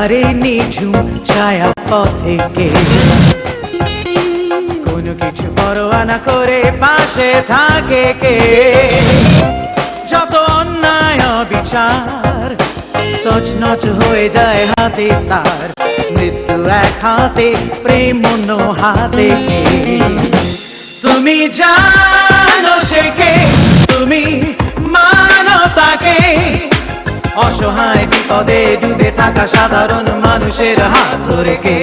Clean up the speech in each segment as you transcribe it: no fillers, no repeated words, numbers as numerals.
আধারে নিঝুম ছায়া পথে কে কোনো কিছু পরোয়া না করে পাশে থাকে কে যত অন্যায় বিচার তছনছ হয়ে যায় হাতে তার মৃত্যু এক হাতে প্রেম অন্য হাতে কে তুমি জানো সে কে তুমি মানো তাকে অসহায় বিপদে ডুবে থাকা সাধারণ মানুষের হাত ধরে কে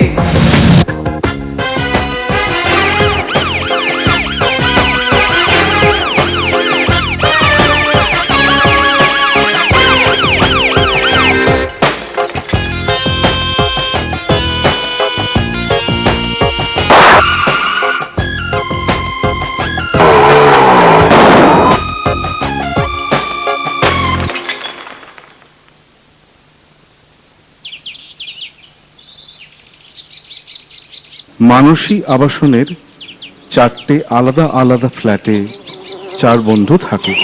মানসী আবাসনের 4টে আলাদা আলাদা ফ্ল্যাটে 4 বন্ধু থাকে।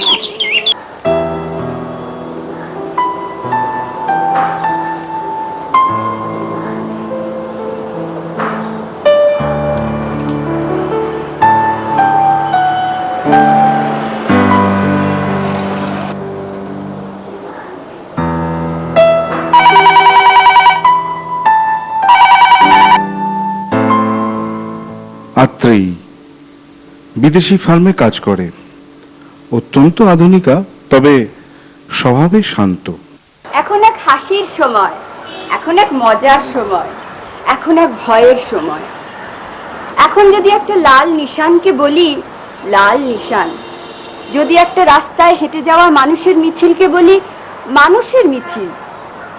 আত্রেয়ী বিদেশি ফার্মে কাজ করে, অত্যন্ত আধুনিকা, তবে স্বভাবে শান্ত। এখন এক হাসির সময়, এখন এক মজার সময়, এখন এক ভয়ের সময়। এখন যদি একটা লাল নিশানকে বলি লাল নিশান, যদি একটা রাস্তায় হেঁটে যাওয়া মানুষের মিছিলকে বলি মানুষের মিছিল,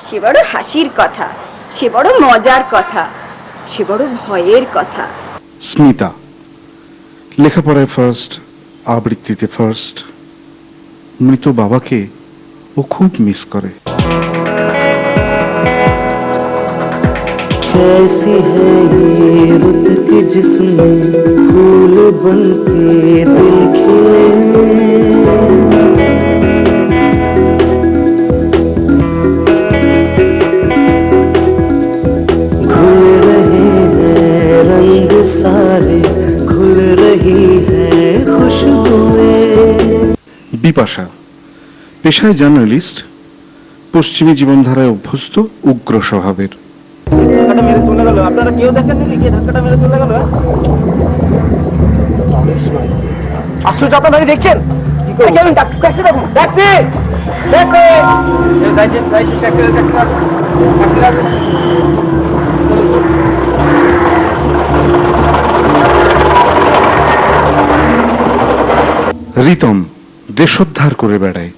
সে বড় হাসির কথা, সে বড় মজার কথা, সে বড় ভয়ের কথা। স্মিতা লেখাপড়ায় ফার্স্ট, আবৃত্তিতে ফার্স্ট। মৃত বাবাকে ও খুব মিস করে। कैसी है ये रुत की जिसमें फूल बनके दिल खिले, घुल रहे हैं रंग सारे, घुल रही है खुशबुएं। বিপাশা পেশায় জার্নালিস্ট, পশ্চিমী জীবনধারায় অভ্যস্ত, উগ্র স্বভাবের। ধাক্কাটা মেরে চলে গেল, আপনারা কেউ দেখেননি নাকি ধাক্কাটা মেরে চলে গেল? আশ্চর্য, আপনারা দেখছেন কি করে? কেমন ট্যাক্সি দেখুন, ট্যাক্সি ট্যাক্সি এই সাইডে সাইডে ট্যাক্সি ট্যাক্সি রিতম দেশোদ্ধার করে বেড়ায়।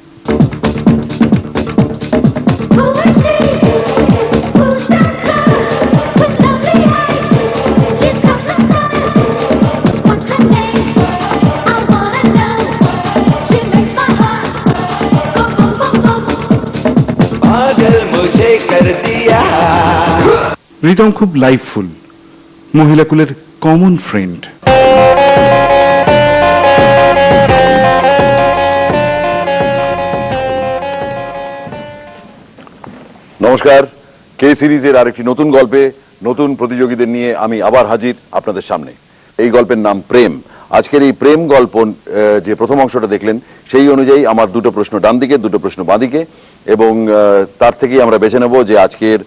রিতম খুব লাইফফুল, মহিলা কুলের কমন ফ্রেন্ড। নমস্কার, কে সিরিজের আরেকটি নতুন গল্পে নতুন প্রতিযোগীদের নিয়ে আমি আবার হাজির আপনাদের সামনে। এই গল্পের নাম প্রেম। আজকের এই প্রেম গল্প যে প্রথম অংশটা দেখলেন সেই অনুযায়ী আমার 2টো প্রশ্ন ডান দিকে, 2টো প্রশ্ন বাঁ দিকে, এবং তার থেকেই আমরা বেছে নেব যে আজকের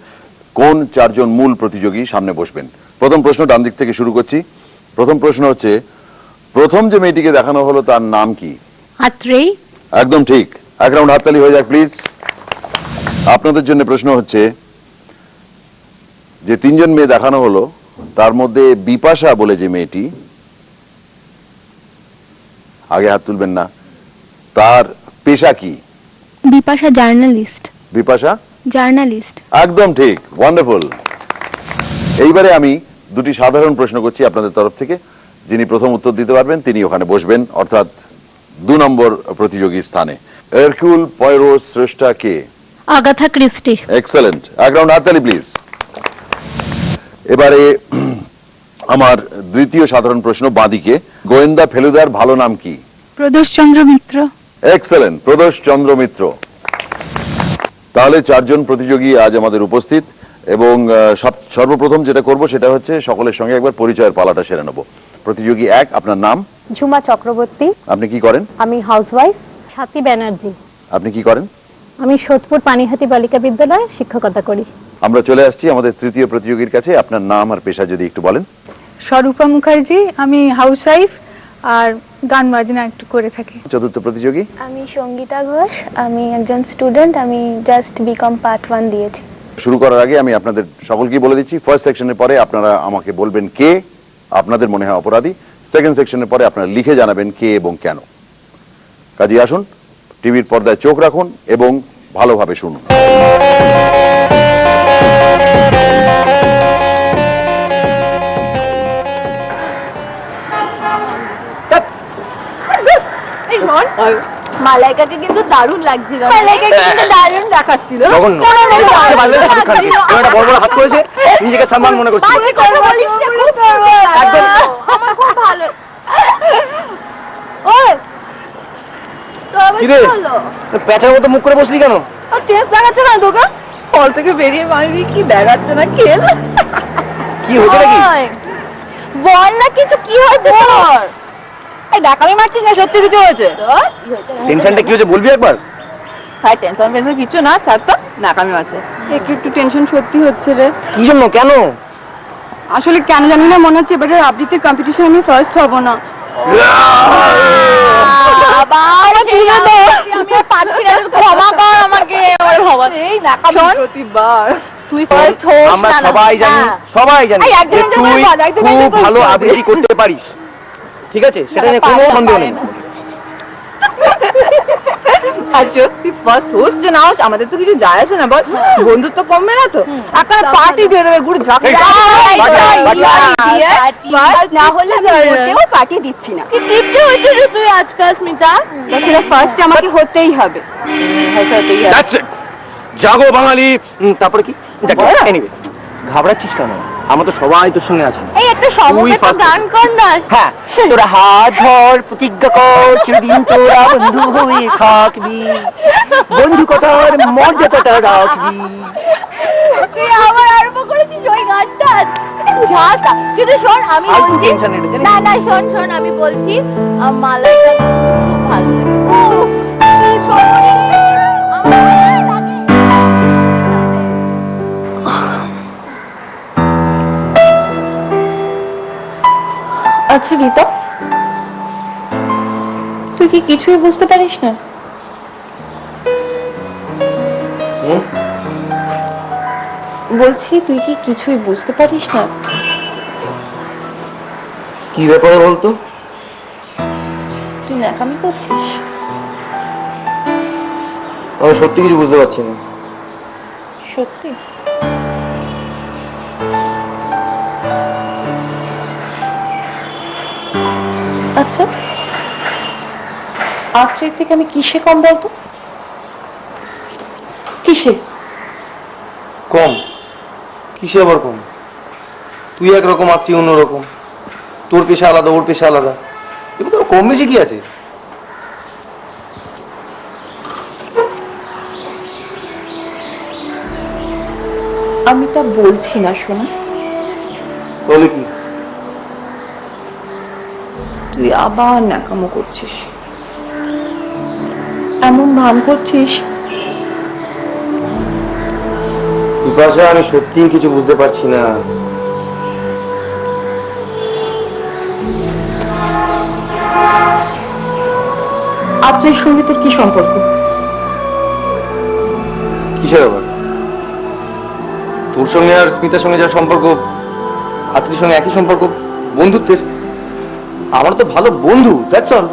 কোন 4 জন মূল প্রতিযোগী সামনে বসবেন। প্রথম প্রশ্ন ডান দিক থেকে শুরু করছি। প্রথম প্রশ্ন হচ্ছে, প্রথম যে মেয়েটিকে দেখানো হলো তার নাম কি? আত্রেয়ী। একদম ঠিক। এক রাউন্ড হাততালি হয়ে যাক প্লিজ। আপনাদের জন্য প্রশ্ন হচ্ছে, যে 3 জন মেয়ে দেখানো হলো তার মধ্যে বিপাশা বলে যে মেয়েটি, আগে হাত তুলবেন না, তার পেশা কি? বিপাশা জার্নালিস্ট। বিপাশা জার্নালিস্ট। একদম ঠিক, ওয়ান্ডারফুল। এইবারে আমি 2টি সাধারণ প্রশ্ন করছি আপনাদের তরফ থেকে। যিনি প্রথম উত্তর দিতে পারবেন তিনি ওখানে বসবেন, অর্থাৎ 2 নম্বর প্রতিযোগী স্থানে। এরকিউল পয়রোর স্রষ্টা কে? Agatha Christie. এক্সেলেন্ট। এক রাউন্ড হাততালি প্লিজ। এবারে আমার দ্বিতীয় সাধারণ প্রশ্ন বাঁদিকে, গোয়েন্দা ফেলুদার ভালো নাম কি? প্রদোষ চন্দ্র মিত্র। এক্সেলেন্ট, প্রদোষ চন্দ্র মিত্র। তাহলে 4 জন প্রতিযোগী আজ আমাদের উপস্থিত এবং সর্বপ্রথম যেটা করব সেটা হচ্ছে সকলের সঙ্গে একবার পরিচয়ের পালাটা সেরে নেব। প্রতিযোগী 1, আপনার নাম? ঝুমা চক্রবর্তী। আপনি কি করেন? আমি হাউসওয়াইফ। স্বাতী ব্যানার্জি। আপনি কি করেন? আমি সোদপুর পানিহাটি বালিকা বিদ্যালয়ে শিক্ষকতা করি। আমরা চলে আসছি আমাদের তৃতীয় প্রতিযোগীর কাছে। আপনার নাম আর পেশা যদি একটু বলেন। স্বরূপা মুখার্জি, আমি হাউসওয়াইফ আর গান বাজনা একটু করে থাকি। চতুর্থ প্রতিযোগী? আমি সঙ্গীতা ঘোষ, আমি একজন স্টুডেন্ট, আমি জাস্ট বিকম পার্ট 1 দিয়েছি। শুরু করার আগে আমি আপনাদের সকলকে বলে দিচ্ছি, ফার্স্ট সেকশনের পরে আপনারা আমাকে বলবেন কে আপনাদের মনে হয় অপরাধী, সেকেন্ড সেকশনের পরে আপনারা লিখে জানাবেন কে এবং কেন। কাজে আসুন, টিভির পর্দায় চোখ রাখুন এবং ভালোভাবে শুনুন। মালাইকাকে কিন্তু দারুণ লাগছিল। মালাইকাকে কিন্তু দারুণ দেখাচ্ছিল। জঘন্য। একটা বড় বড় হাত করেছে, নিজেকে সম্মান মনে করছে। বাজে কথা বলিস না, খুব একদম আমার খুব ভালো। ওই তো আবার কি রে? কি হলো? পেঁচার মতো মুখ করে বসলি কেন? ও টেস্ট দেখাচ্ছে না তোকে? হল থেকে বেরিয়ে মাইরি কি দেখাচ্ছে না খেল? কি হয়েছে নাকি? বল না কিছু, কি হয়েছে তোর? এই ডাকামি মারছিস না, সত্যি কিছু হয়েছে? টেনশনটা কি হয়েছে বলবি একবার? হ্যাঁ, টেনশন ফেনশন কিছু না, ছাড় তো, নাকামি মারছে। একটু একটু টেনশন সত্যি হচ্ছে রে। কি জন্য, কেন? আসলে কেন জানি না, মনে হচ্ছে এবারে আবৃত্তির কম্পিটিশন আমি ফার্স্ট হব না। আবার তুলে দে, আমি আর পারছি না, ক্ষমা কর আমাকে। ওরে বাবা, এই নাকামি প্রতিবার তুই ফার্স্ট হোস। আমরা সবাই জানি, সবাই জানি এই যে একজন একজন তুই করে বল, একজন খুব একজন করে ভালো বল। আবৃত্তি করতে পারিস, ঠিক আছে? সেটা নিয়ে কোনো সন্দেহ নেই। আর সত্যি ফার্স্ট হোস যে না হোস আমাদের তো কিছু যায় আসে না, বল। বন্ধুত্ব কমবে না তো? একটা পার্টি দিয়ে দেবে, গুড় ঝাঁকা না হলে আমি মোটেও পার্টি দিচ্ছি না। কি টিপটে হয়েছে রে তুই আজকাল, স্মিতা? তাছাড়া ফার্স্ট আমাকে হতেই হবে। হতেই হবে। That's it. জাগো বাঙালি। তারপরে কি? এনিওয়ে, ঘাবড়াচ্ছিস কেন? আমরা তো সবাই তোর সঙ্গে আছি। এই একটা সমবেত গান কর না। হ্যাঁ, তোরা হাত ধর, প্রতিজ্ঞা কর, চিরদিন তোরা বন্ধু হয়ে থাকবি, বন্ধুকতার মর্যাদাটা রাখবি। তুই আবার আরম্ভ করেছিস ওই গানটা। ঝাঁকা কিন্তু শোন, আমি আর বলছি টেনশন নেই, না না, শোন শোন, আমি বলছি মালাইকা খুব ভালো লাগে। আচ্ছা গীতা, তুই কি কিছুই বুঝতে পারিস না? বলছি তুই কি কিছুই বুঝতে পারিস না? কি ব্যাপার বলতো? তুই ন্যাকামি করছিস? আমি সত্যি কিছু বুঝতে পারছি না। সত্যি? আচ্ছা, আত্রের থেকে আমি কিসে কম বলতো? কিসে কম? কিসে আবার কম? তুই একরকম, আছি অন্যরকম, তোর পেশা আলাদা, ওর পেশা আলাদা, এবার তো কম বেশি কি আছে? আমি তা বলছি না, শোনা। তাহলে কি? তুই আবার ন্যাকামো করছিস, এমন ভান করছিস। বিপাশা, আমি সত্যিই কিছু বুঝতে পারছি না। আত্রের সঙ্গে তোর কি সম্পর্ক? কিসের আবার? তোর সঙ্গে আর স্মিতার সঙ্গে যার সম্পর্ক, আত্রির সঙ্গে একই সম্পর্ক, বন্ধুত্বের। আমার তো ভালো বন্ধু, দ্যাটস অল।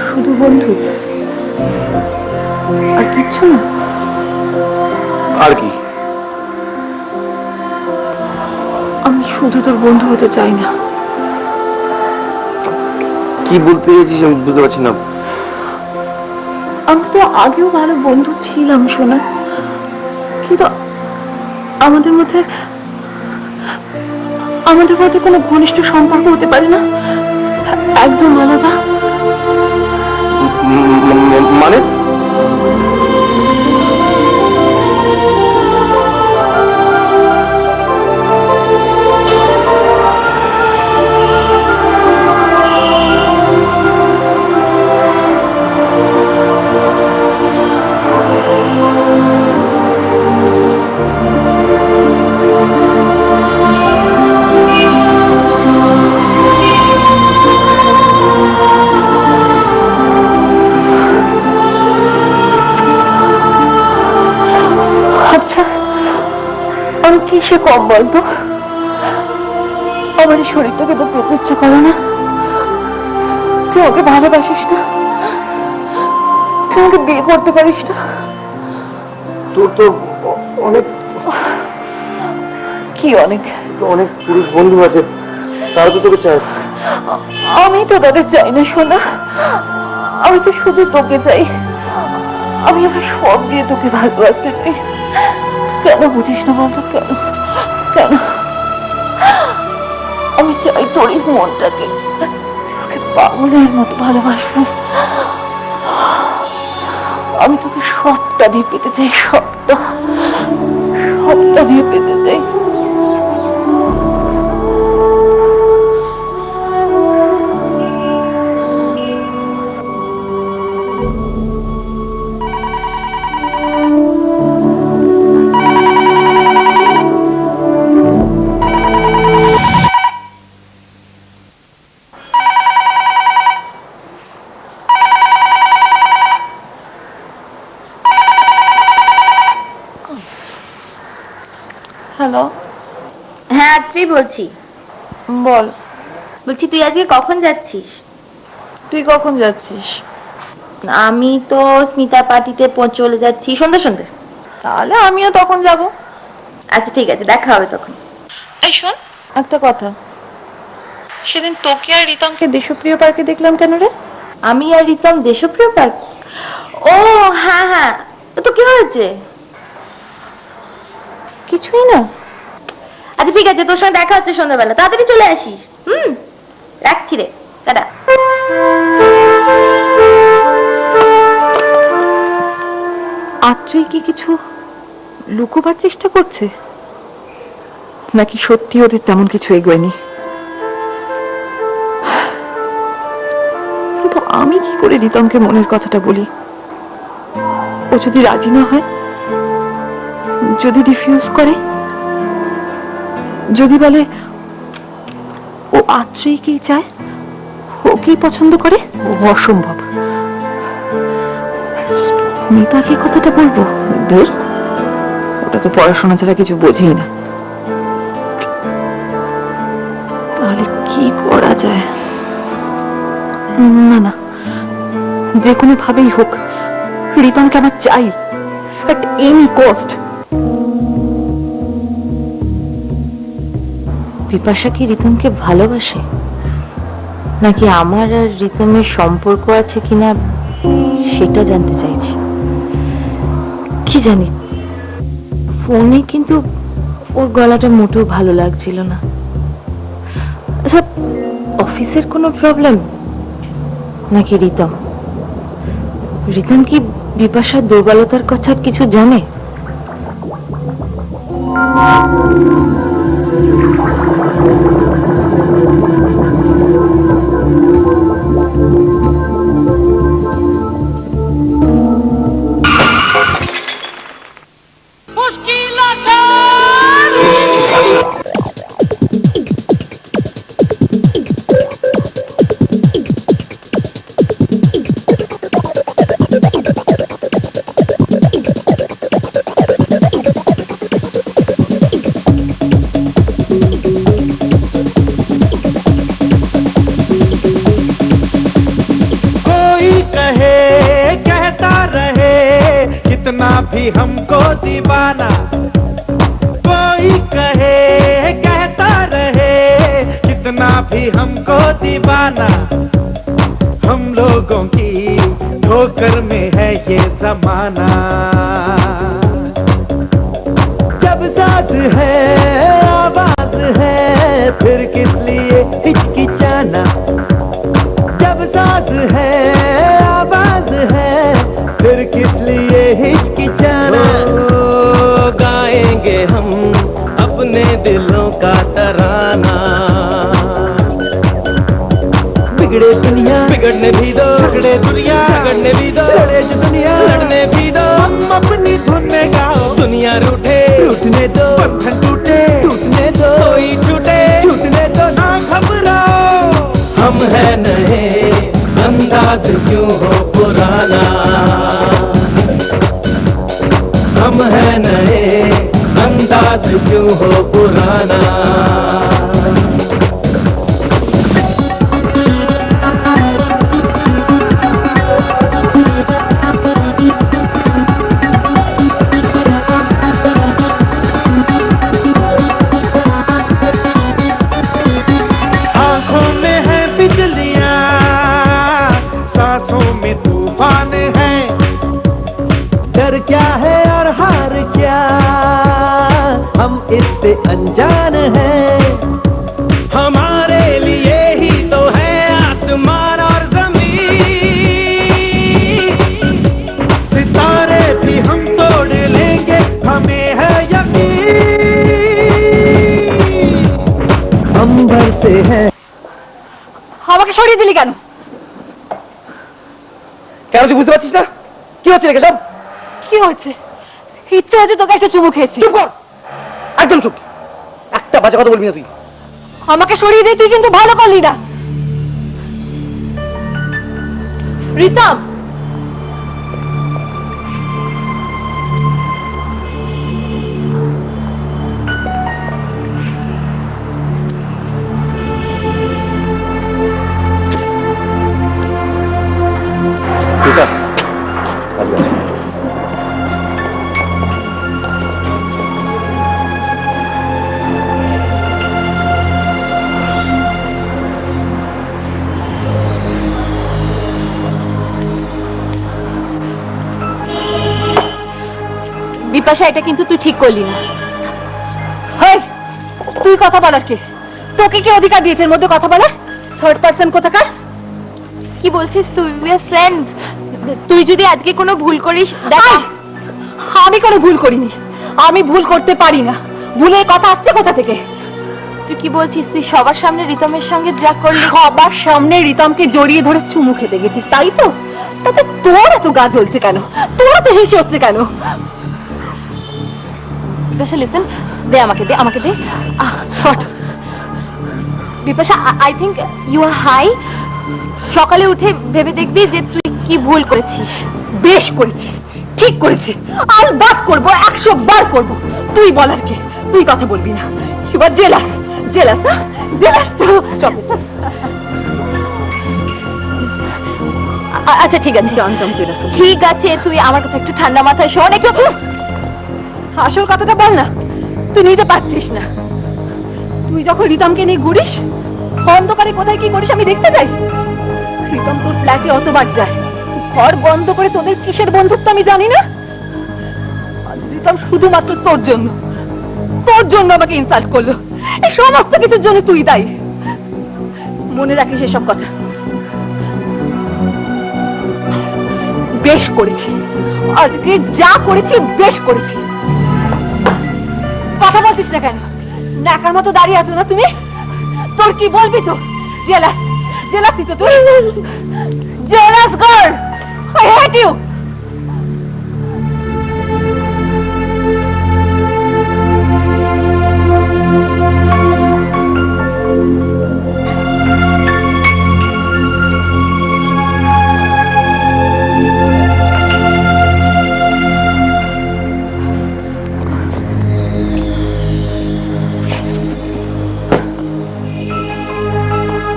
শুধু বন্ধু, আর কিচ্ছু না? আর কি? আমি শুধু তোর বন্ধু হতে চাই না। কি বলতে চাইছিস আমি বুঝতে পারছি না। আমি তো আগেও ভালো বন্ধু ছিলাম, শোনা, কিন্তু আমাদের মধ্যে কোনো ঘনিষ্ঠ সম্পর্ক হতে পারে না, একদম আলাদা। মানে আচ্ছা আমি কিসে কম বলতো? আমার এই শরীরটাকে তো পেতে ইচ্ছা করে না। তুই ওকে ভালোবাসিস না, তুই আমাকে বিয়ে করতে পারিস না। তোর তো অনেক কি অনেক? অনেক পুরুষ বন্ধু আছে, তারা তো তোকে চায়। আমি তো তাদের চাই না সোনা, আমি তো শুধু তোকে চাই। আমি আমার সব দিয়ে তোকে ভালোবাসতে চাই। কেন বুঝিস না বলতো? কেন কেন আমি চাই তোর এই মনটাকে, তোকে পাগলের মতো ভালোবাসবো। আমি তোকে সবটা দিয়ে পেতে চাই, সবটা সবটা দিয়ে পেতে চাই। হ্যালো, হ্যাঁ তুই বলছি। বল। বলছি তুই আজকে কখন যাচ্ছিস? তুই কখন যাচ্ছিস? আমি তো স্মিতা পার্টিতে চলে যাচ্ছি সন্ধ্যে সন্ধ্যে। তাহলে আমিও তখন যাব। আচ্ছা ঠিক আছে, দেখা হবে তখন। এই শোন একটা কথা, সেদিন তোকে আর রিতমকে দেশপ্রিয় পার্কে দেখলাম কেন রে? আমি আর রিতম দেশপ্রিয় পার্ক? ও হ্যাঁ হ্যাঁ, তো কি হয়েছে? কিছুই না। আচ্ছা ঠিক আছে, তোর সঙ্গে দেখা হচ্ছে সন্ধ্যাবেলা, তাড়াতাড়ি চলে আসিস। রাখছি রে, টাটা। আত্রই কি কিছু লুকোবার চেষ্টা করছে, নাকি সত্যি ওদের তেমন কিছু এগোয়নি? কিন্তু আমি কি করে রিতমকে মনের কথাটা বলি? ও যদি রাজি না হয়, যদি রিফিউজ করে, যদি বলে ও আত্রেয়কেই চায়, ওকেই পছন্দ করে, অসম্ভব। স্মিতাকে কথাটা বলবো? ধুর, ওটা তো পড়াশোনা ছাড়া কিছু বোঝেই না। তাহলে কি করা যায়? না না, যে কোনো ভাবেই হোক রিতমকে আমার চাই, at any cost। বিপাশা কি রিতমকে ভালোবাসে, নাকি আমার আর রিতমের সম্পর্ক আছে কিনা সেটা জানতে চাইছি। কি জানি, ফোনে কিন্তু ওর গলাটা মোটেও ভালো লাগছিল না। আচ্ছা, অফিসের কোনো প্রবলেম, নাকি রিতম? রিতম কি বিপাশার দুর্বলতার কথা কিছু জানে? कितना भी हमको दीवाना, कोई कहे कहता रहे कितना भी हमको दीवाना, हम लोगों की ठोकर में है ये जमाना। जब साज है आवाज है फिर किस लिए हिचकिचाना, जब साज है आवाज फिर किस लिए हिचकिचाना। गाएंगे हम अपने दिलों का तराना। बिगड़े दुनिया बिगड़ने भी दो, झगड़े दुनिया झगड़ने भी दो, लड़े जो दुनिया लड़ने भी दो। हम अपनी धुन में गाओ, दुनिया रूठे टूटने दो, बंधन टूटे टूटने दो, कोई छूटे छूटने दो, ना घबराओ। हम है नए अंदाज क्यों हो पुराना। हम है नए अंदाज क्यों हो पुराना। आंखों में है बिजलियां, सांसों में तूफान है। डर क्या है और हार क्या, हम इससे अनजान हैं। हमारे लिए ही तो है आसमान और जमीन। सितारे भी हम तोड़ लेंगे, हमें है यकीन। अंबर से है। আমাকে সরিয়ে দিলি কেন? কেন তুই বুঝতে পারছিস না কি হচ্ছে রেখে সব? কি হয়েছে? ইচ্ছে হচ্ছে তোকে একটা চুমু খেয়েছি। চুপ কর, একদম চুপ। একটা বাজে কথা বলবি না তুই। আমাকে সরিয়ে দিয়ে তুই কিন্তু ভালো করলি না। রিতম, বিপাশা, এটা কিন্তু তুই ঠিক করলি না। হেই, তুই কথা বলার কে? তোকে কে অধিকার দিয়েছে এর মধ্যে কথা বলার? থার্ড পারসন কোথাকার? কি বলছিস তুই? We are friends. তুই যদি আজকে কোনো ভুল করিস, দেখ আমি কোনো ভুল করিনি। আমি ভুল করতে পারি না। ভুলের কথা আসছে কোথা থেকে? তুই কি বলছিস? তুই সবার সামনে রিতমের সঙ্গে যা করলি। সবার সামনে রিতমকে জড়িয়ে ধরে চুমু খেতে গেছিস, তাই তো? তাতে তোর এত গা জ্বলছে কেন? তোর তো হিংসে হচ্ছে কেন? বিপাশা, লিসেন, দে আমাকে, দে আমাকে, দে। Shot. Bipasha, I think you are high. সকালে উঠে ভেবে দেখবি যে তুই কি ভুল করেছিস। বেশ করেছি, ঠিক করেছি। আলবাত করবো, 100 বার করবো। তুই বলার কে? তুই কথা বলবি না। ইউ আর জেলাস, জেলাস না? জেলাস তো। Stop it. আচ্ছা ঠিক আছে, ঠিক আছে, তুই আমার কথা একটু ঠান্ডা মাথায় শোন। একটু আসল কথাটা বল না। তুই নিতে পারছিস না। তুই যখন রিতমকে নিয়ে ঘুরিস, অন্ধকারে কোথায় কি করিস আমি দেখতে যাই। রিতম তোর ফ্ল্যাটে অতবার যায়। ঘর বন্ধ করে তোদের কিসের বন্ধুত্ব আমি জানি না। আজ রিতম শুধুমাত্র তোর জন্য, তোর জন্য আমাকে ইনসাল্ট করলো। এই সমস্ত কিছুর জন্য তুই দায়ী। মনে রাখিস এসব কথা। বেশ করেছি, আজকে যা করেছি বেশ করেছি। কথা বলছিস না কেন? নাকার মতো দাঁড়িয়ে আছো না তুমি? তোর কি বলবি তো? জেলাস, জেলাসই তো তুই। Jealous girl, I hate you.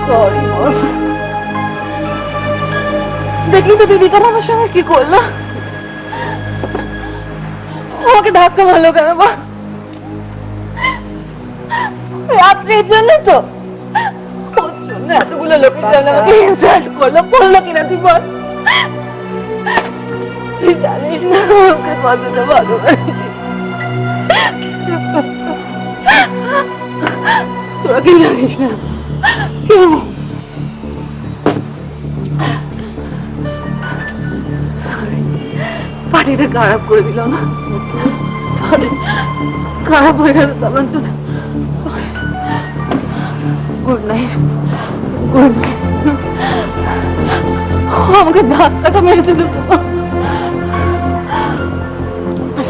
Sorry boss. দেখলি তো তুই রিতম আমার সঙ্গে কি করলো? আমাকে ধাক্কা মারলো কেন বা? রাত্রির জন্য তো? ওর জন্য এতগুলো লোকের জন্য আমাকে ইনসাল্ট করলো। করলো কিনা তুই বল? তুই জানিস না ওকে কতটা ভালোবাসি। তোরা কি জানিস না? পার্টিটা খারাপ করে দিল না। সরি, খারাপ হয়ে গেল তো আমার জন্য। Good night, good night. আমাকে ধাক্কাটা মেরেছিল তো।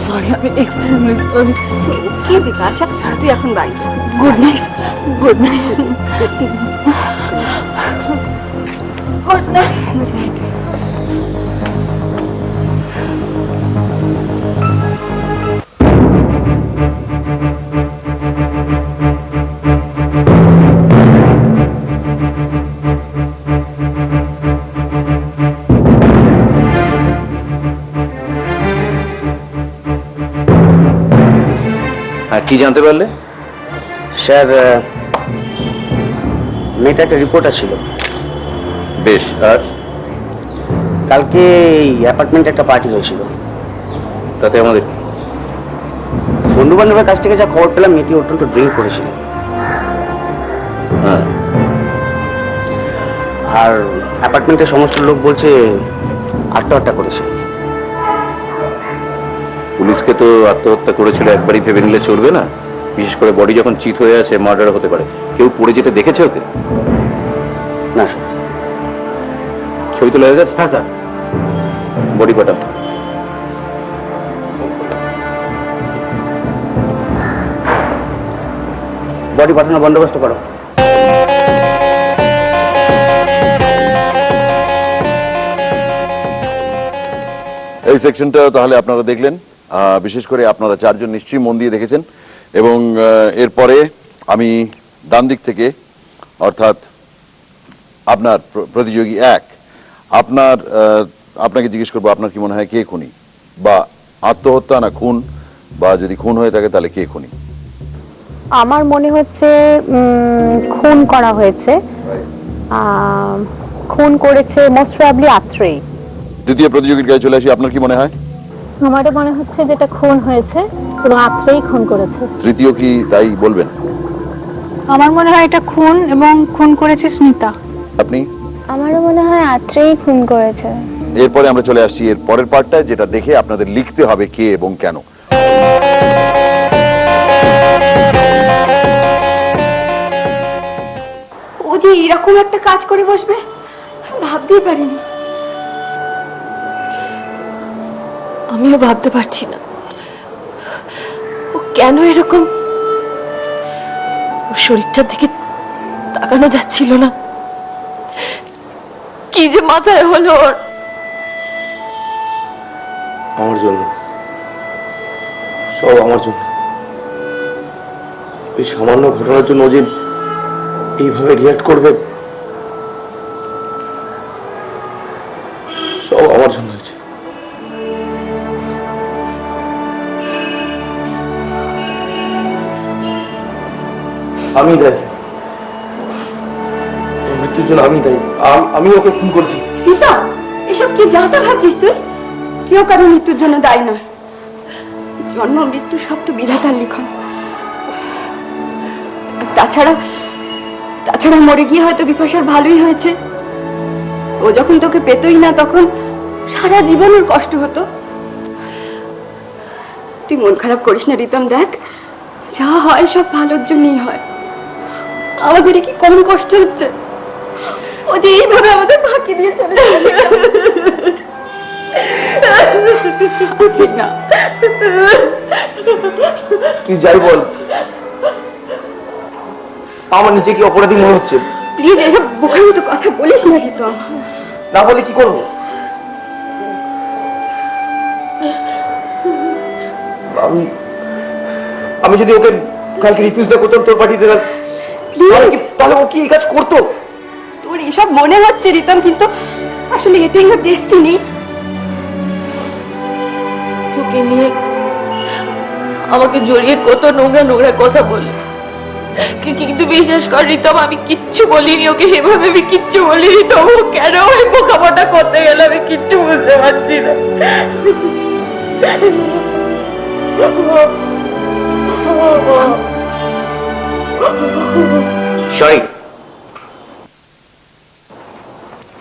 সরি, আমি এক্সট্রিমলি সরি। কি বিকাশা, তুই এখন বাড়ি যা। Good night, good night, good night. কি জানতে পারলে? স্যার, মেয়েটা একটা রিপোর্টার ছিল। বেশ, আর কালকে এই অ্যাপার্টমেন্টে একটা পার্টি হয়েছিল। তাতে আমাদের বন্ধু বান্ধবের কাছ থেকে যা খবর পেলাম, মেয়েটি অত্যন্ত ড্রিঙ্ক করেছিল। হ্যাঁ, আর অ্যাপার্টমেন্টের সমস্ত লোক বলছে আত্মহত্যা করেছে। পুলিশকে তো আত্মহত্যা করেছিল একবারই ভেবে নিলে চলবে না। বিশেষ করে বডি যখন চিট হয়ে আছে, মার্ডার হতে পারে। কেউ পড়ে যেতে দেখেছে ওকে? না স্যার। ছবি তোলা হয়ে গেছে? হ্যাঁ স্যার। বডি পাঠাও। বডি পাঠানোর বন্দোবস্ত করো। এই সেকশনটা তাহলে আপনারা দেখলেন। বিশেষ করে আপনারা চারজন নিশ্চয়ই মন দিয়ে দেখেছেন। এবং এরপরে আমি ডান দিক থেকে, অর্থাৎ আপনার প্রতিযোগী এক, আপনাকে জিজ্ঞেস করবো, আপনার কি মনে হয় কে খুনি? বা আত্মহত্যা না খুন? বা যদি খুন হয়ে থাকে তাহলে কে খুনি? আমার মনে হচ্ছে খুন করা হয়েছে। খুন করেছে মোস্ট প্রবাবলি আত্রেই। দ্বিতীয় প্রতিযোগীর কাছে চলে আসি, আপনার কি মনে হয়? আমারও মনে হচ্ছে যেটা খুন হয়েছে এবং আত্রেই খুন করেছে। তৃতীয় কি তাই বলবেন? আমার মনে হয় এটা খুন, এবং খুন করেছে স্মিতা। আপনি? আমারও মনে হয় আত্রেই খুন করেছে। এরপরে আমরা চলে আসছি এর পরের পার্টটা, যেটা দেখে আপনাদের লিখতে হবে কে এবং কেন। ও যে এরকম একটা কাজ করে বসবে ভাবতেই পারিনি। আমিও ভাবতে পারছি না ও কেন এরকম। ওর শরীরটার দিকে তাকানো যাচ্ছিল না। কি যে মাথায় হলো ওর। আমার জন্য, সব আমার জন্য। এই সামান্য ঘটনার জন্য ও যে এইভাবে রিয়াক্ট করবে, সব আমার জন্য হয়েছে। আমি দায়ী, মৃত্যুর জন্য আমি দায়ী। আমি ওকে খুন করেছি। রীতা, এসব কি যাতা ভাবছিস তুই? কেউ কারো মৃত্যুর জন্য দায়ী নয়। জন্ম মৃত্যু সব তো বিধাতার লিখন। তাছাড়া মরে গিয়ে হয়তো বিপাশার ভালোই হয়েছে। ও যখন তোকে পেতই না, তখন সারা জীবন ওর কষ্ট হতো। তুই মন খারাপ করিস না রিতম, দেখ যা হয় সব ভালোর জন্যই হয়। আমাদের কি কম কষ্ট হচ্ছে? ও যে এইভাবে আমাদের ফাঁকি দিয়ে চলে যাচ্ছে। ঠিক না, তুই যাই বল, আমার নিজে কি অপরাধী মনে হচ্ছে। প্লিজ এসব বোকার মতো কথা বলিস না রিতম। না বলে কি করবো? আমি যদি ওকে কালকে রিফিউজ না করতাম তোর পার্টিতে, তাহলে ও কি এই কাজ করতো? তোর এসব মনে হচ্ছে রিতম, কিন্তু আসলে এটাই ওর ডেস্টিনি। তোকে নিয়ে আমাকে জড়িয়ে কত নোংরা নোংরা কথা বলে, কিন্তু বিশ্বাস কর রিতম, আমি কিচ্ছু বলিনি ওকে। সেভাবে আমি কিচ্ছু বলিনি। তবু কেন ওই বোকামোটা করতে গেলে আমি কিচ্ছু বুঝতে পারছি না। সরি,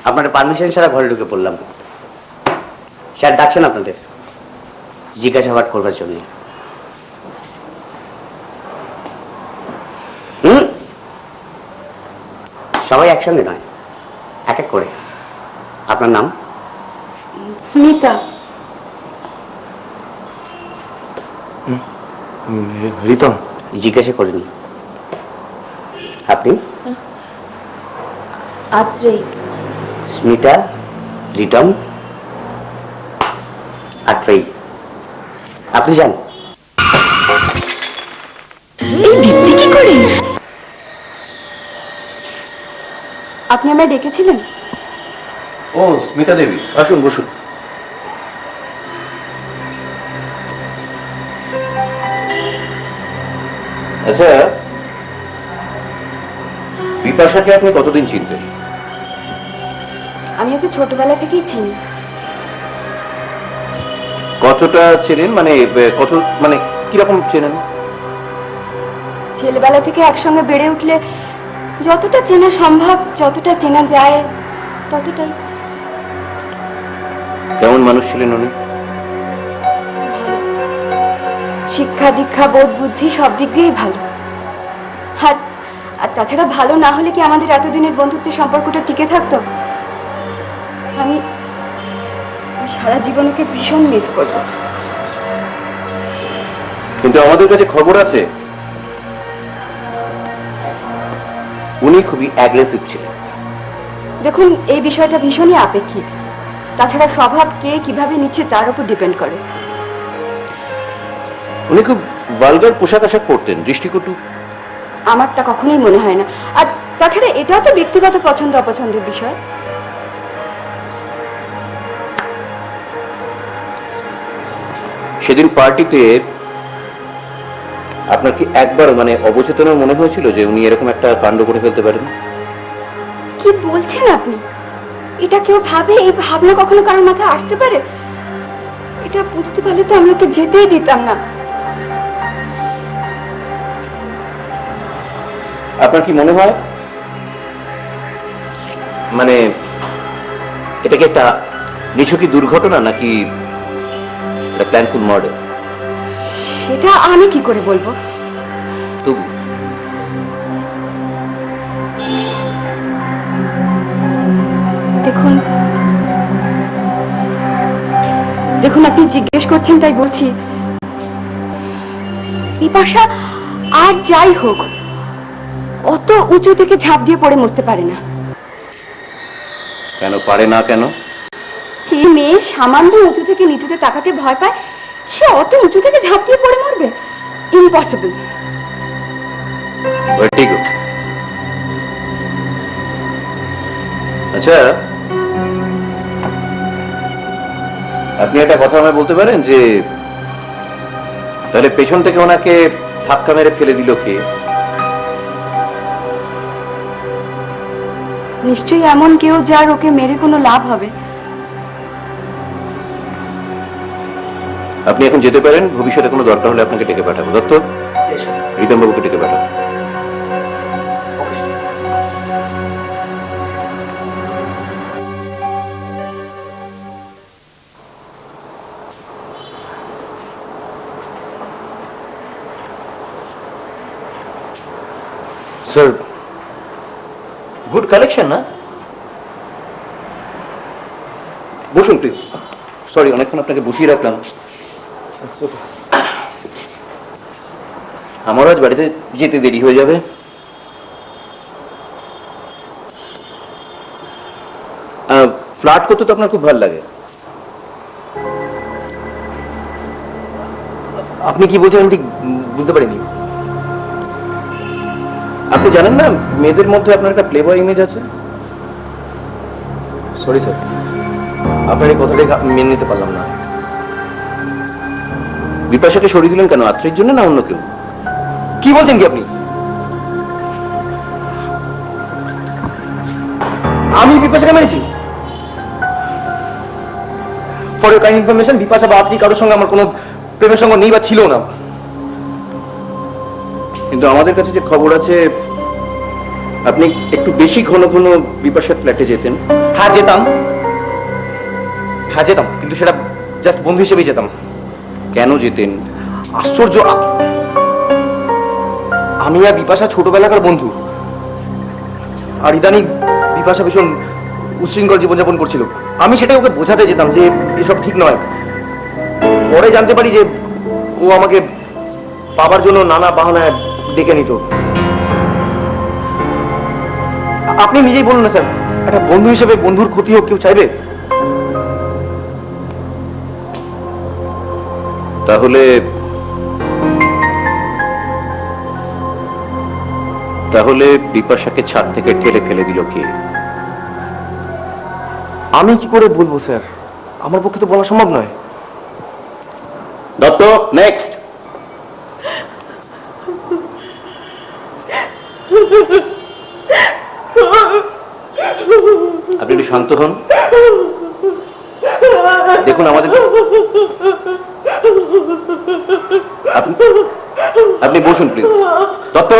আপনাদের পারমিশন ছাড়া ঘরে ঢুকে পড়লাম। স্যার ডাকছেন আপনাদের। জিজ্ঞাসাবাদ করবার জন্য। সবাই একসঙ্গে নয়, এক এক করে। আপনার নাম? স্মিতা। রিতম। জিজ্ঞাসা করিনি। আপনি? আত্রেই। স্মিতা, রিতম, আত্রেই। আপনি যান। এই দীপ্তি কি করে? আপনি আমায় ডেকেছিলেন? ও স্মিতা দেবী, আসুন বসুন। আচ্ছা, বিপাশাকে আপনি কতদিন চিনতেন? আমি ওকে ছোটবেলা থেকেই চিনি। কতটা চেনেন, মানে কত, মানে কিরকম চেনেন? ছেলেবেলা থেকে একসঙ্গে বেড়ে উঠলে যতটা চেনা সম্ভব, যতটা চেনা যায় ততটাই। কেমন মানুষ ছিলেন উনি? শিক্ষা দীক্ষা বোধ বুদ্ধি সব দিক দিয়েই ভালো। আর তাছাড়া ভালো না হলে কি আমাদের এতদিনের বন্ধুত্বের সম্পর্কটা টিকে থাকতো? আমি সারা জীবন ওকে ভীষণ মিস করব। কিন্তু আমাদের কাছে খবর আছে উনি খুবই অ্যাগ্রেসিভ ছিলেন। দেখুন, এই বিষয়টা ভীষণই আপেক্ষিক। তাছাড়া স্বভাব কে কিভাবে নিচ্ছে তার উপর ডিপেন্ড করে। উনি খুব ভালগার পোশাক আশাক পরতেন, দৃষ্টিকটু। আমার তা কখনোই মনে হয় না। আর তাছাড়া এটাও তো ব্যক্তিগত পছন্দ অপছন্দের বিষয়। সেদিন পার্টিতে আপনার কি একবার মানে অবচেতন মনে হয়েছিল যে উনি এরকম একটা কাণ্ড করে ফেলতে পারেন? কি বলছেন আপনি? এটা কেউ ভাবে? এই ভাবনা কখনো কারোর মাথায় আসতে পারে? এটা বুঝতে পারলে তো আমি ওকে যেতেই দিতাম না। আপনার কি মনে হয় মানে এটা কি একটা নিছকই দুর্ঘটনা নাকি এটা প্ল্যানফুল মার্ডার? সেটা আমি কি করে বলবো? তবু দেখুন, আপনি জিজ্ঞেস করছেন তাই বলছি। বিপাশা আর যাই হোক অত উঁচু থেকে ঝাঁপ দিয়ে পড়ে মরতে পারে না। কেন পারে না? কেন? যে মেয়ে সামান্য উঁচু থেকে নিচুতে তাকাতে ভয় পায়, সে অত উঁচু থেকে ঝাঁপ দিয়ে পড়ে মরবে? ইম্পসিবল। আচ্ছা, আপনি একটা কথা আমায় বলতে পারেন যে তাহলে পেছন থেকে ওনাকে ধাক্কা মেরে ফেলে দিল কে? নিশ্চয়ই এমন কেউ যার ওকে মেরে কোনো লাভ হবে। আপনি এখন যেতে পারেন, ভবিষ্যতে কোনো দরকার হলে আপনাকে ডেকে পাঠাবো। দত্ত, রিতম বাবুকে ডেকে পাঠাবো। স্যার, গুড কালেকশন না? বসুন প্লিজ। সরি, অনেকক্ষণ আপনাকে বসিয়ে রাখলাম। আমারও আজ বাড়িতে যেতে দেরি হয়ে যাবে। ফ্লার্ট করতে তো আপনার খুব ভালো লাগে। আপনি কি বলছেন আমি ঠিক বুঝতে পারিনি। আপনি জানেন না মেয়েদের মধ্যে আপনার একটা প্লে বয় ইমেজ আছে? সরি স্যার, আপনার এই কথাটাই মেনে নিতে পারলাম না। বিপাশাকে সরিয়ে দিলেন কেন? আত্রের জন্য না অন্য কেউ? কি বলছেন কি আপনি? আমি বিপাশাকে মেরেছি? For your kind information, Bipasha বা আত্রি কারোর সঙ্গে আমার কোনো প্রেমের সঙ্গে নেই বা ছিল না। কিন্তু আমাদের কাছে যে খবর আছে আপনি একটু বেশি ঘন ঘন বিপাশার ফ্ল্যাটে যেতেন। হ্যাঁ যেতাম, কিন্তু সেটা জাস্ট বন্ধু হিসেবেই যেতাম। কেন যেতেন? আশ্চর্য, আমি আর বিপাশা ছোটবেলাকার বন্ধু। আর ইদানিং বিপাশা ভীষণ উচ্ছৃঙ্খল জীবনযাপন করছিল। আমি সেটাই ওকে বোঝাতে যেতাম যে এসব ঠিক নয়। পরে জানতে পারি যে ও আমাকে পাবার জন্য নানা বাহানায় ডেকে নিত। আপনি নিজেই বলুন না স্যার, একটা বন্ধু হিসেবে বন্ধুর ক্ষতি হোক কেউ চাইবে? তাহলে বিপাশাকে ছাদ থেকে ঠেলে ফেলে দিল কে? আমি কি করে বলবো স্যার, আমার পক্ষে তো বলা সম্ভব নয়। দত্ত, নেক্সট। আপনি একটু শান্ত হন। দেখুন আমাদের, আপনি বসুন প্লিজ। দত্ত,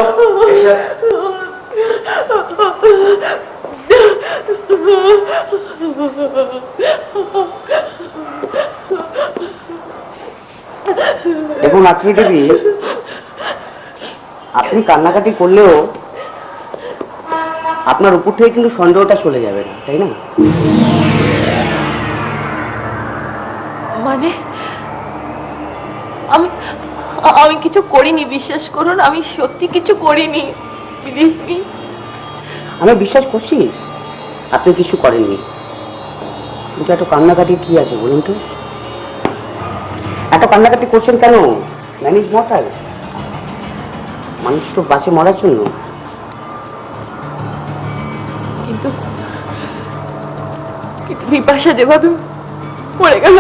দেখুন আত্রি দেবী, আপনি কান্নাকাটি করলেও আপনার উপর থেকে কিন্তু সন্দেহটা চলে যাবে না, তাই না? মানে আমি আমি কিছু করিনি, বিশ্বাস করুন, আমি সত্যি কিছু করিনি। আমি বিশ্বাস করছি আপনি কিছু করেননি, কিন্তু এত কান্নাকাটি কি আছে বলুন তো? এত কান্নাকাটি করছেন কেন? ম্যান ইজ মর্টাল, মানুষ তো বাঁচে মরার জন্য। কিন্তু বিপাশা যেভাবে মরে গেল,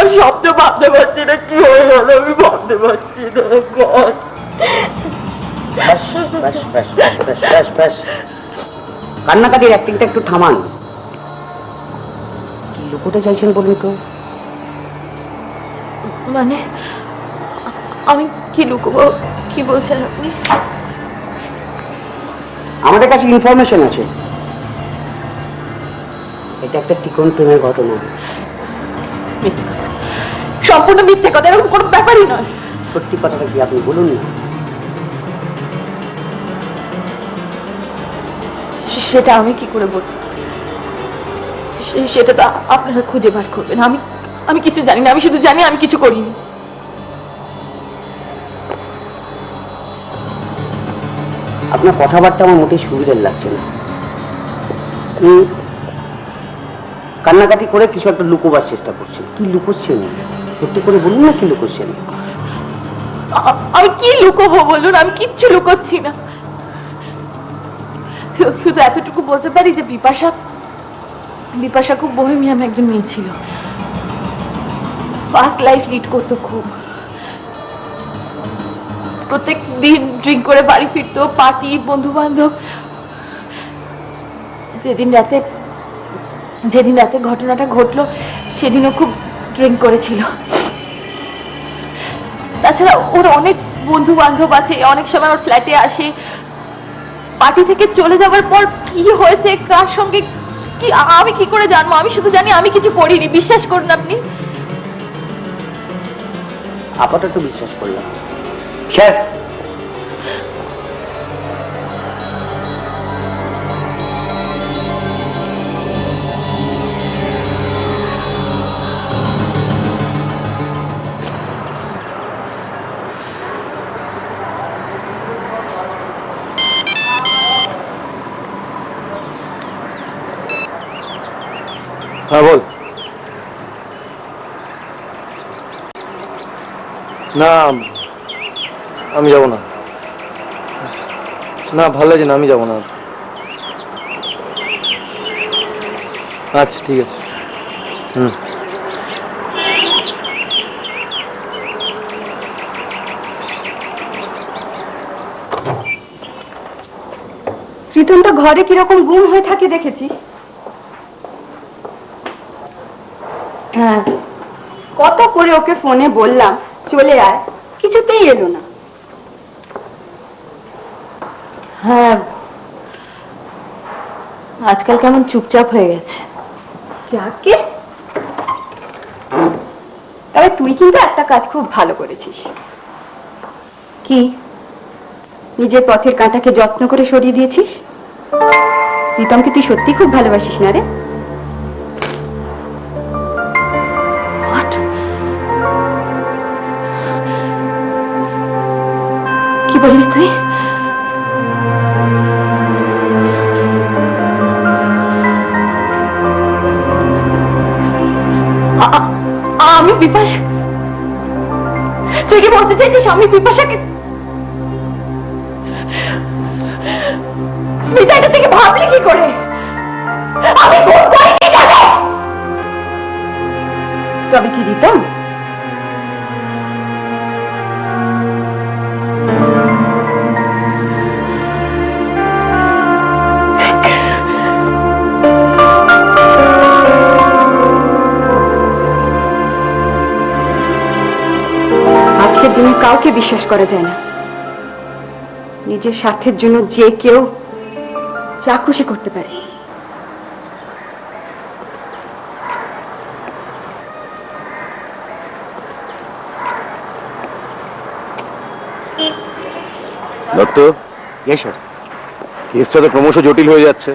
আমি শব্দ ভাবতে পারছি না, কি হয়ে গেল আমি ভাবতে পারছি না। কান্নাকাটির অ্যাক্টিংটা একটু থামান। কি লুকোতে চাইছেন বলুন তো? মানে আমি কি লুকোবো, কি বলছেন আপনি? আমাদের কাছে ইনফরমেশন আছে, এটা একটা টিকন প্রেমের ঘটনা। সম্পূর্ণ মিথ্যে কথা, এরকম কোনো ব্যাপারই নয়। সত্যি কথাটা কি আপনি বলুন না? সেটা আমি কি করে বলবো? সেটা তো আপনারা খুঁজে বার করবেন। আমি কিছু জানি না, আমি শুধু জানি আমি কিছু করিনি। আপনার কথাবার্তা আমার মোটেই সুবিধার লাগছে না। কান্নাকাটি করে কিছু একটা লুকোবার চেষ্টা করছেন। কি লুকোচ্ছেন? সত্যি করে বলুন না, কি লুকোচ্ছেন? আমি কি লুকোবো বলুন? আমি কিচ্ছু লুকোচ্ছি না। শুধু এতটুকু বলতে পারি যে বিপাশা খুব বোহেমিয়ান একজন মেয়ে ছিল। ফাস্ট লাইফ লিড করতো খুব। প্রত্যেক দিন ড্রিঙ্ক করে বাড়ি ফিরতো, পার্টি, বন্ধু বান্ধব। যেদিন রাতে ঘটনাটা ঘটলো সেদিনও খুব ড্রিঙ্ক করেছিল। তাছাড়া ওর অনেক বন্ধু বান্ধব আছে, অনেক সময় ওর ফ্ল্যাটে আসে। পার্টি থেকে চলে যাওয়ার পর কি হয়েছে, কার সঙ্গে কি, আমি কি করে জানবো? আমি শুধু জানি আমি কিছু করিনি। বিশ্বাস করুন আপনি। আপাতত বিশ্বাস করলাম। স্যার, হ্যাঁ বল। না আমি যাব না, না ভালো লাগছে না, আমি যাব না। আচ্ছা ঠিক আছে। প্রীতমটা ঘরে কিরকম গুম হয়ে থাকে দেখেছিস? হ্যাঁ, কত করে ওকে ফোনে বললাম চলে আয়, কিছুতেই এলো না। হ্যাঁ, আজকাল কেমন চুপচাপ হয়ে গেছে। যাকে তবে তুই কিন্তু একটা কাজ খুব ভালো করেছিস। কি? নিজের পথের কাঁটাকে যত্ন করে সরিয়ে দিয়েছিস। প্রীতমকে তুই সত্যি খুব ভালোবাসিস না রে? কি বললি তুই? আমি বিপাশা? তুই কি বলতে চাইছিস আমি বিপাশাকে? স্মিতা, এটা থেকে ভাবলি কি করে? আমি তবে কি রিতম, আজকের দিনে কাউকে বিশ্বাস করা যায় না। নিজের স্বার্থের জন্য যে কেউ যা খুশি করতে পারে। দত্ত, স্যার। কেসটা তো ক্রমশ জটিল হয়ে যাচ্ছে।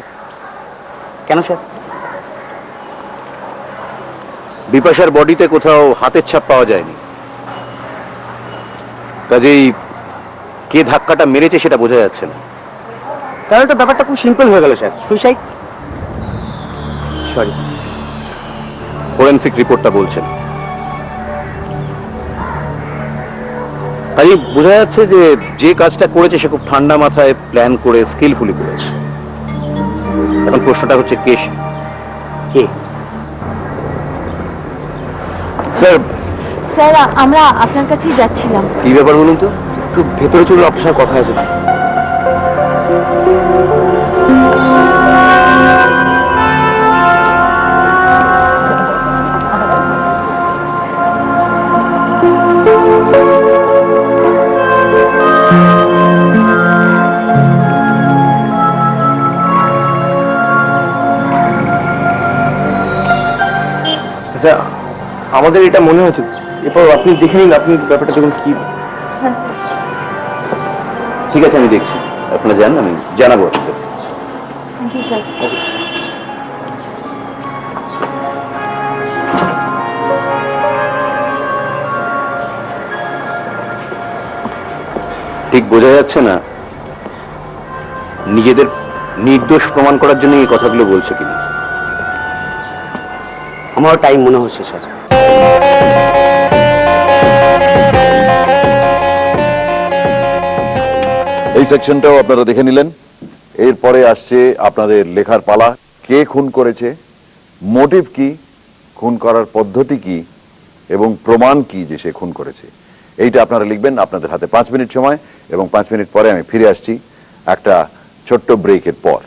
কেন স্যার? বিপাশার বডিতে কোথাও হাতের ছাপ পাওয়া যায়নি, কাজেই কে ধাক্কাটা মেরেছে সেটা বোঝা যাচ্ছে না। তাহলে তো ব্যাপারটা খুব সিম্পল হয়ে গেল স্যার, সুইসাইড। সরি, ফরেন্সিক রিপোর্টটা বলছেন। তাই বোঝা যাচ্ছে যে যে কাজটা করেছে সে খুব ঠান্ডা মাথায় প্ল্যান করে স্কিলফুলি করেছে। এখন প্রশ্নটা হচ্ছে কে? স্যার, স্যার আমরা আপনার কাছেই যাচ্ছিলাম। কি ব্যাপার বলুন তো? একটু ভেতরে চলুন, আপনার সাথে কথা আছে। আচ্ছা, আমাদের এটা মনে হচ্ছে, এরপর আপনি দেখে নিন, আপনি ব্যাপারটা দেখুন কি। ঠিক আছে, আমি দেখছি। আপনারা যান, আমি জানাবো আপনাদের। ঠিক বোঝা যাচ্ছে না নিজেদের নির্দোষ প্রমাণ করার জন্য এই কথাগুলো বলছে কিনা। আমারও টাইম মনে হচ্ছে স্যার। এই সেকশনটাও আপনারা দেখে নিলেন। এরপরে আসছে আপনাদের লেখার পালা। কে খুন করেছে, মোটিভ কি, খুন করার পদ্ধতি কি এবং প্রমাণ কি যে সে খুন করেছে, এইটা আপনারা লিখবেন। আপনাদের হাতে 5 মিনিট সময়, এবং 5 মিনিট পরে আমি ফিরে আসছি একটা ছোট্ট ব্রেকের পর।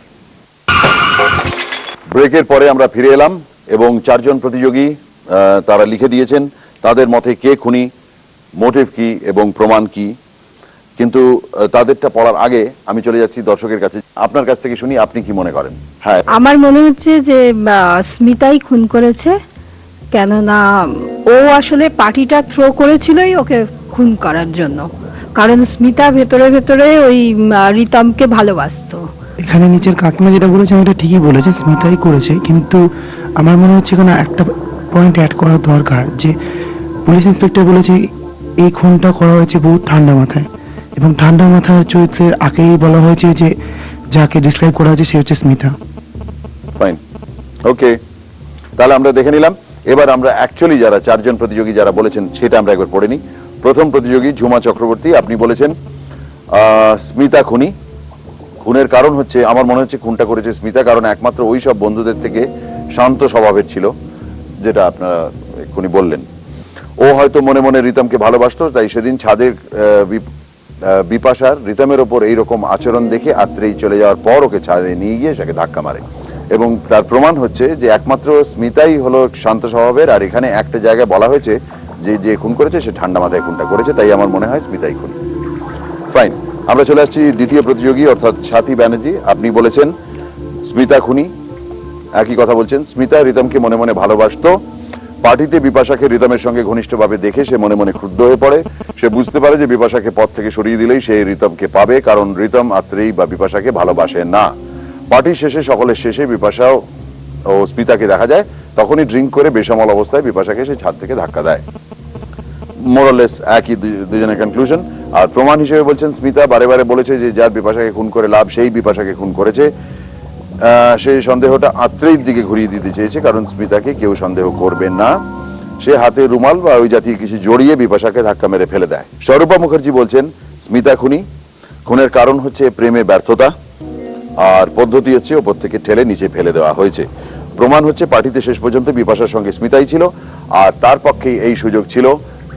ব্রেকের পরে আমরা ফিরে এলাম এবং 4 জন প্রতিযোগী তারা লিখে দিয়েছেন তাদের মতে কে খুনি, মোটিভ কি এবং প্রমাণ কি। কিন্তু তাদেরটা পড়ার আগে আমি চলে যাচ্ছি দর্শকের কাছে। আপনার কাছ থেকে শুনি, আপনি কি মনে করেন? হ্যাঁ, আমার মনে হচ্ছে যে স্মিতাই খুন করেছে, কেননা ও আসলে পার্টিটা থ্রো করেছিলই ওকে খুন করার জন্য, কারণ স্মিতা ভেতরে ভেতরে ওই রিতমকে ভালোবাসতো। এখানে নিচের কাকিমা যেটা বলেছে এটা ঠিকই বলেছে, স্মিতাই করেছে। কিন্তু আমার মনে হচ্ছে এখানে একটা পয়েন্ট অ্যাড করা দরকার, যে পুলিশ ইন্সপেক্টর বলেছে এই খুনটা করা হয়েছে বহু ঠান্ডা মাথায়, এবং ঠান্ডা মাথার চরিত্রের আগেই বলা হয়েছে যে যাকে ডিসক্রাইব করা হয়েছে সে হচ্ছে স্মিতা। ফাইন, ওকে, তাহলে আমরা দেখে নিলাম। এবার আমরা অ্যাকচুয়ালি যারা 4 জন প্রতিযোগী যারা বলেছেন সেটা আমরা একবার পড়ে নিই। প্রথম প্রতিযোগী ঝুমা চক্রবর্তী, আপনি বলেছেন স্মিতা খুনি। খুনের কারণ হচ্ছে, আমার মনে হচ্ছে খুনটা করেছে স্মিতা, কারণ একমাত্র ওই সব বন্ধুদের থেকে শান্ত স্বভাবের ছিল, যেটা আপনারা এক্ষুনি বললেন। ও হয়তো মনে মনে রিতমকে ভালোবাসতো, তাই সেদিন ছাদে বিপাশার রিতমের ওপর এইরকম আচরণ দেখে আত্রেই চলে যাওয়ার পর ওকে ছাদে নিয়ে গিয়ে সেকে ধাক্কা মারে। এবং তার প্রমাণ হচ্ছে যে একমাত্র স্মিতাই হলো শান্ত স্বভাবের, আর এখানে একটা জায়গায় বলা হয়েছে যে যে খুন করেছে সে ঠান্ডা মাথায় খুনটা করেছে, তাই আমার মনে হয় স্মিতাই খুন। ফাইন, আমরা চলে আসছি দ্বিতীয় প্রতিযোগী অর্থাৎ সাথী ব্যানার্জি। আপনি বলেছেন স্মিতা খুনি, একই কথা বলছেন। স্মিতা রিতমকে মনে মনে ভালোবাসতো, পার্টিতে বিপাশাকে রিতমের সঙ্গে ঘনিষ্ঠভাবে দেখে সে মনে মনে ক্ষুব্ধ হয়ে পড়ে। সে বুঝতে পারে যে বিপাশাকে পথ থেকে সরিয়ে দিলেই সে রিতমকে পাবে, কারণ রিতম আত্রেয়ী বা বিপাশাকে ভালোবাসে না। পার্টির শেষে সকলের শেষে বিপাশাও ও স্মিতাকে দেখা যায়, তখনই ড্রিঙ্ক করে বেসামাল অবস্থায় বিপাশাকে সে ছাদ থেকে ধাক্কা দেয়। মোরালেস একই দুজনের কনক্লুশন। আর প্রমাণ হিসেবে বলছেন স্মিতা বারে বারে বলেছে যে যার বিপাশাকে খুন করে লাভ সেই বিপাশাকে খুন করেছে। সেই সন্দেহটা আত্রেয়ীর দিকে ঘুরিয়ে দিতে চেয়েছে, কারণ স্মিতাকে কেউ সন্দেহ করবে না। সে হাতে রুমাল বা ওই জাতীয় কিছু জড়িয়ে বিপাশাকে ধাক্কা মেরে ফেলে দেয়। স্বরূপা মুখার্জি বলছেন স্মিতা খুনি। খুনের কারণ হচ্ছে প্রেমে ব্যর্থতা, আর পদ্ধতি হচ্ছে ওপর থেকে ঠেলে নিচে ফেলে দেওয়া হয়েছে। প্রমাণ হচ্ছে পার্টিতে শেষ পর্যন্ত বিপাশার সঙ্গে স্মিতাই ছিল, আর তার পক্ষেই এই সুযোগ ছিল।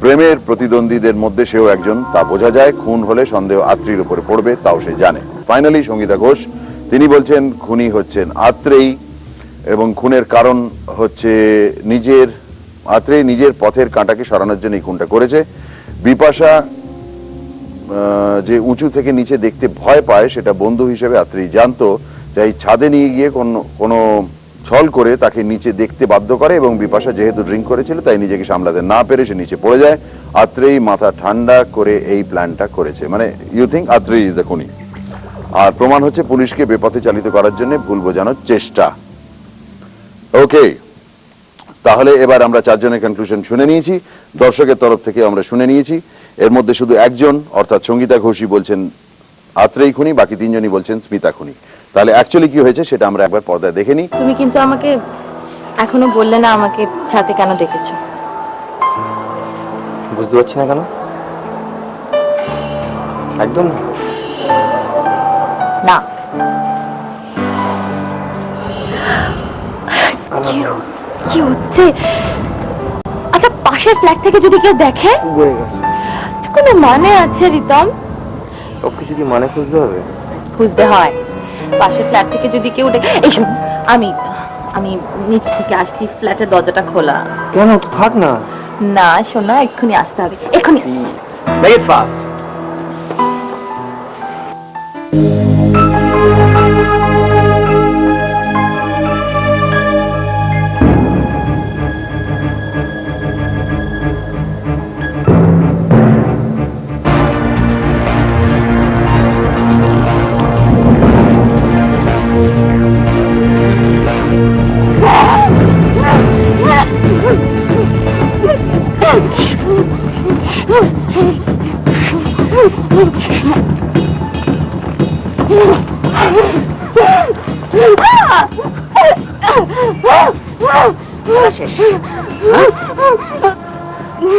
প্রেমের প্রতিদ্বন্দ্বীদের মধ্যে সেও একজন, তা বোঝা যায়। খুন হলে সন্দেহ আত্রেয়ীর উপরে পড়বে, তাও সে জানে। ফাইনালি সঙ্গীতা ঘোষ তিনি বলছেন খুনি হচ্ছেন আত্রেয়ী, এবং খুনের কারণ হচ্ছে আত্রেয়ী নিজের পথের কাঁটাকে সরানোর জন্য এই খুনটা করেছে। বিপাশা যে উঁচু থেকে নিচে দেখতে ভয় পায় সেটা বন্ধু হিসেবে আত্রেয়ী জানতো, তাই ছাদে নিয়ে গিয়ে কোনো ছল করে তাকে নিচে দেখতে বাধ্য করে, এবং বিপাশা যেহেতু ড্রিঙ্ক করেছিল তাই নিজেকে সামলাতে না পেরে সে নিচে পড়ে যায়। আত্রেয়ী মাথা ঠান্ডা করে এই প্ল্যানটা করেছে, মানে you think Atreyi is the খুনি। আর প্রমাণ হচ্ছে পুলিশকে বেপথে চালিত করার জন্য ভুল বোঝানোর চেষ্টা। ওকে, তাহলে এবার আমরা চারজনের কনক্লুশন শুনে নিয়েছি, দর্শকের তরফ থেকে আমরা শুনে নিয়েছি। এর মধ্যে শুধু একজন অর্থাৎ সঙ্গীতা ঘোষই বলছেন আত্রেয়ী খুনি, বাকি তিনজনই বলছেন স্মিতা খুনি। তাহলে অ্যাকচুয়ালি কি হয়েছে সেটা আমরা একবার পর্দায় দেখে নিই। তুমি কিন্তু আমাকে এখনো বললে না আমাকে ছাদে কেন ডেকেছো। বুঝতে পারছি না কেন, একদম না। কি হচ্ছে? আচ্ছা, পাশের ফ্ল্যাট থেকে যদি কেউ দেখে? কোনো মানে আছে রিতম? সবকিছু কি মানে খুঁজতে হবে? খুঁজতে হয়। পাশের ফ্ল্যাট থেকে যদি কেউ দেখে, এই শোন, আমি নিচ থেকে আসছি, ফ্ল্যাটের দরজাটা খোলা। কেন? তো থাক না। না শোনা, এক্ষুনি আসতে হবে, এক্ষুনি। Make it fast.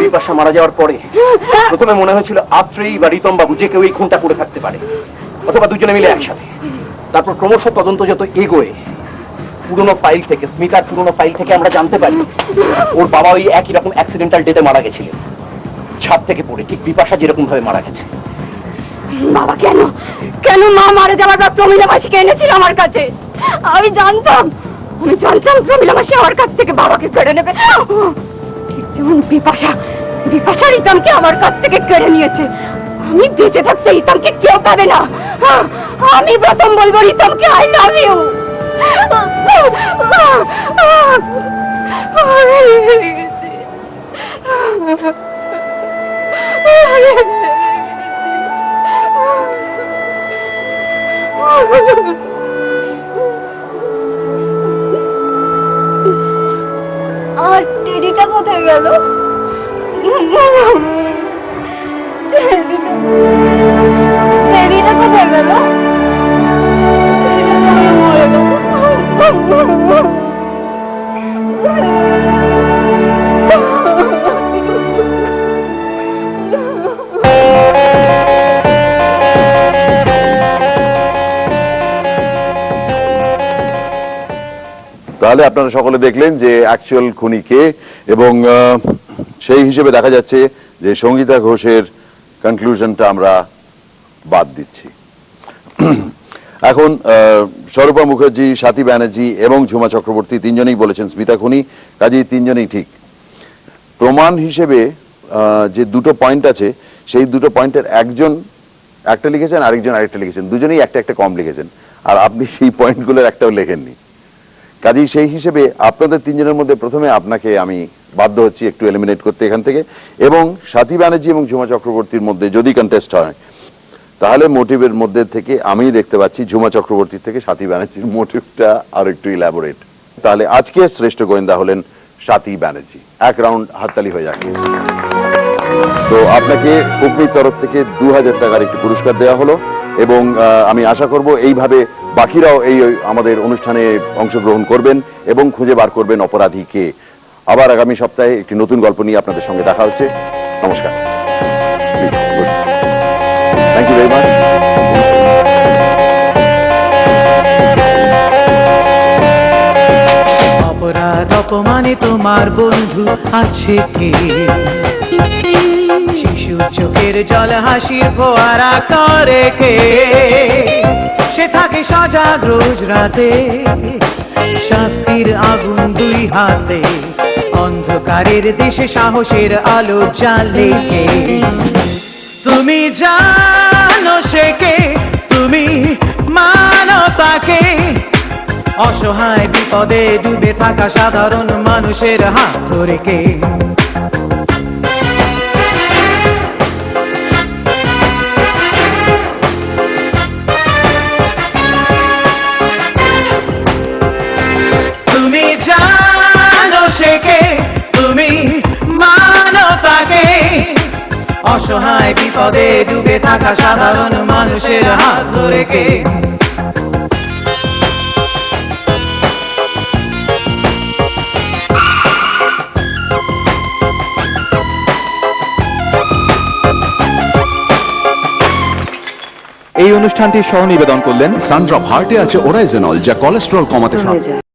বিপাশা মারা যাওয়ার পরে প্রথমে মনে হয়েছিল আত্রেয়ী বা রিতম বাবু যে কেউ এই খুনটা করে থাকতে পারে, অথবা দুজনে মিলে একসাথে। তারপর ক্রমশ তদন্ত যত এগোয়, পুরনো ফাইল থেকে, স্মিতার পুরনো ফাইল থেকে আমরা জানতে পারি ওর বাবা ওই একই রকম অ্যাক্সিডেন্টাল ডেথে মারা গেছিলেন, ছাদ থেকে পড়ে, ঠিক বিপাশা যেরকম ভাবে মারা গেছে। বাবা কেন মা মারা যাওয়ার পর প্রমীলা মাসিকে এনেছিল আমার কাছে? আমি জানতাম প্রমীলা মাসি আমার কাছ থেকে বাবাকে কেড়ে নেবে, ঠিক যেমন বিপাশা রিতমকে আমার কাছ থেকে কেড়ে নিয়েছে। আমি বেঁচে থাকতে রিতমকে কেউ পাবে না। আমি প্রথম বলবো রিতমকে আই লাভ ইউ। আর টেডিটা কোথায় গেল? টেডিটা কোথায় গেল? তাহলে আপনারা সকলে দেখলেন যে অ্যাকচুয়াল খুনি কে, এবং সেই হিসেবে দেখা যাচ্ছে যে সঙ্গীতা ঘোষের কনক্লুশনটা আমরা বাদ দিচ্ছি। এখন স্বরূপা মুখার্জি, স্বাতী ব্যানার্জি এবং ঝুমা চক্রবর্তী তিনজনেই বলেছেন স্মিতা খুনি, কাজেই তিনজনেই ঠিক। প্রমাণ হিসেবে যে দুটো পয়েন্ট আছে, সেই দুটো পয়েন্টের একজন একটা লিখেছেন, আরেকজন আরেকটা লিখেছেন, দুজনেই একটা একটা কম লিখেছেন, আর আপনি সেই পয়েন্টগুলোর একটাও লেখেননি। কাজেই সেই হিসেবে আপনাদের তিনজনের মধ্যে প্রথমে আপনাকে আমি বাধ্য হচ্ছি একটু এলিমিনেট করতে এখান থেকে। এবং স্বাতী ব্যানার্জি এবং ঝুমা চক্রবর্তীর মধ্যে যদি কন্টেস্ট হয়, তাহলে মোটিভের মধ্যে থেকে আমি দেখতে পাচ্ছি ঝুমা চক্রবর্তীর থেকে স্বাতী ব্যানার্জির মোটিভটা আর একটু ইলাবোরেট। তাহলে আজকে শ্রেষ্ঠ গোয়েন্দা হলেন স্বাতী ব্যানার্জি। এক রাউন্ড হাততালি হয়ে যাচ্ছে। তো আপনাকে কোম্পানির তরফ থেকে 2000 টাকার একটি পুরস্কার দেওয়া হলো, এবং আমি আশা করব এইভাবে বাকিরাও এই আমাদের অনুষ্ঠানে অংশগ্রহণ করবেন এবং খুঁজে বার করবেন অপরাধীকে। আবার আগামী সপ্তাহে একটি নতুন গল্প নিয়ে আপনাদের সঙ্গে দেখা হচ্ছে। নমস্কার। Thank you very much. অপরাধ অপমানে তোমার বন্ধু আছে কে? শিশু চোখের জল হাসির ফোয়ারা করে কে? সে থাকে সজাগ রোজ রাতে, শাস্তির আগুন দুই হাতে, অন্ধকারের দেশে সাহসের আলো জ্বালে কে? তুমি জানো সে কে? তুমি মানো তাকে? অসহায় বিপদে ডুবে থাকা সাধারণ মানুষের হাত ধরে কে? তুমি জানো সে কে? তুমি মানো তাকে? অসহায় বিপদে ডুবে থাকা সাধারণ মানুষের হাত ধরে কে? এই অনুষ্ঠানটির সহ নিবেদন করলেন সানড্রপ হার্টে আছে ওরাইজেনল, যা কোলেস্টেরল কমাতে সাহায্য করে।